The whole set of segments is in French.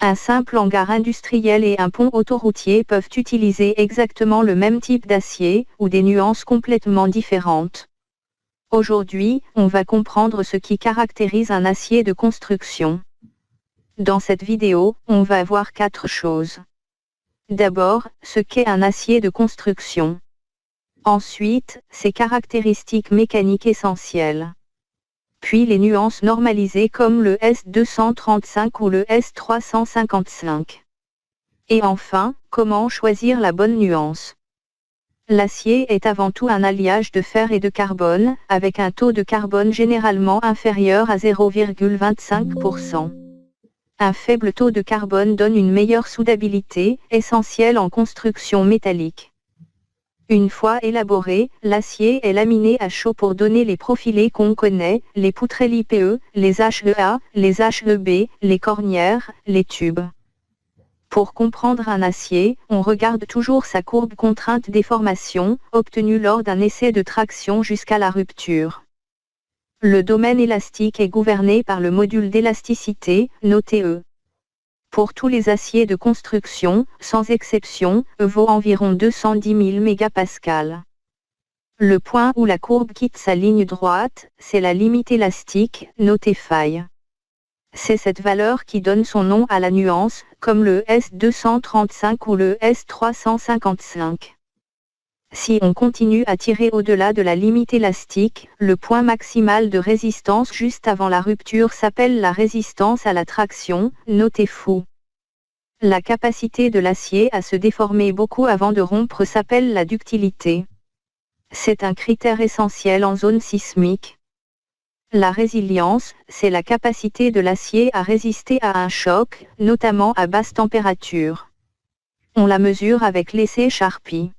Un simple hangar industriel et un pont autoroutier peuvent utiliser exactement le même type d'acier, ou des nuances complètement différentes. Aujourd'hui, on va comprendre ce qui caractérise un acier de construction. Dans cette vidéo, on va voir 4 choses. D'abord, ce qu'est un acier de construction. Ensuite, ses caractéristiques mécaniques essentielles. Puis les nuances normalisées comme le S235 ou le S355. Et enfin, comment choisir la bonne nuance. L'acier est avant tout un alliage de fer et de carbone, avec un taux de carbone généralement inférieur à 0,25%. Un faible taux de carbone donne une meilleure soudabilité, essentielle en construction métallique. Une fois élaboré, l'acier est laminé à chaud pour donner les profilés qu'on connaît, les poutrelles IPE, les HEA, les HEB, les cornières, les tubes. Pour comprendre un acier, on regarde toujours sa courbe contrainte déformation, obtenue lors d'un essai de traction jusqu'à la rupture. Le domaine élastique est gouverné par le module d'élasticité, noté E. Pour tous les aciers de construction, sans exception, E vaut environ 210 000 mégapascales. Le point où la courbe quitte sa ligne droite, c'est la limite élastique, notée phi. C'est cette valeur qui donne son nom à la nuance, comme le S235 ou le S355. Si on continue à tirer au-delà de la limite élastique, le point maximal de résistance juste avant la rupture s'appelle la résistance à la traction, notée φ. La capacité de l'acier à se déformer beaucoup avant de rompre s'appelle la ductilité. C'est un critère essentiel en zone sismique. La résilience, c'est la capacité de l'acier à résister à un choc, notamment à basse température. On la mesure avec l'essai Charpy.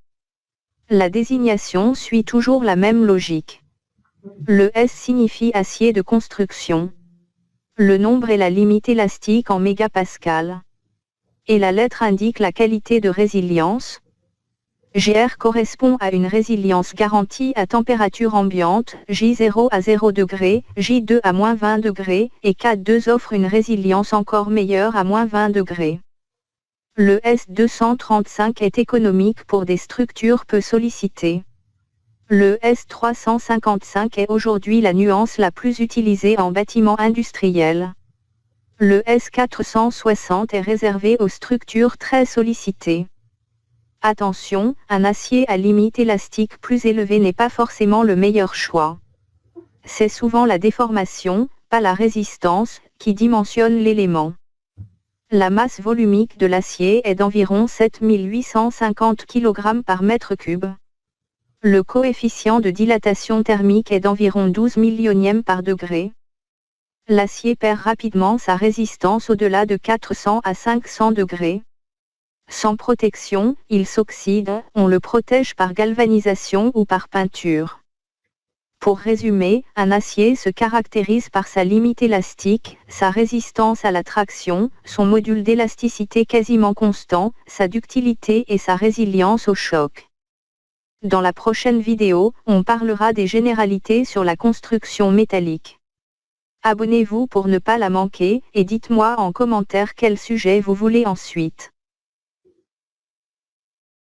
La désignation suit toujours la même logique. Le S signifie acier de construction. Le nombre est la limite élastique en mégapascales. Et la lettre indique la qualité de résilience. GR correspond à une résilience garantie à température ambiante, J0 à 0 degrés, J2 à moins 20 degrés, et K2 offre une résilience encore meilleure à moins 20 degrés. Le S235 est économique pour des structures peu sollicitées. Le S355 est aujourd'hui la nuance la plus utilisée en bâtiment industriel. Le S460 est réservé aux structures très sollicitées. Attention, un acier à limite élastique plus élevée n'est pas forcément le meilleur choix. C'est souvent la déformation, pas la résistance, qui dimensionne l'élément. La masse volumique de l'acier est d'environ 7850 kg par mètre cube. Le coefficient de dilatation thermique est d'environ 12 millionièmes par degré. L'acier perd rapidement sa résistance au-delà de 400 à 500 degrés. Sans protection, il s'oxyde, on le protège par galvanisation ou par peinture. Pour résumer, un acier se caractérise par sa limite élastique, sa résistance à la traction, son module d'élasticité quasiment constant, sa ductilité et sa résilience au choc. Dans la prochaine vidéo, on parlera des généralités sur la construction métallique. Abonnez-vous pour ne pas la manquer, et dites-moi en commentaire quel sujet vous voulez ensuite.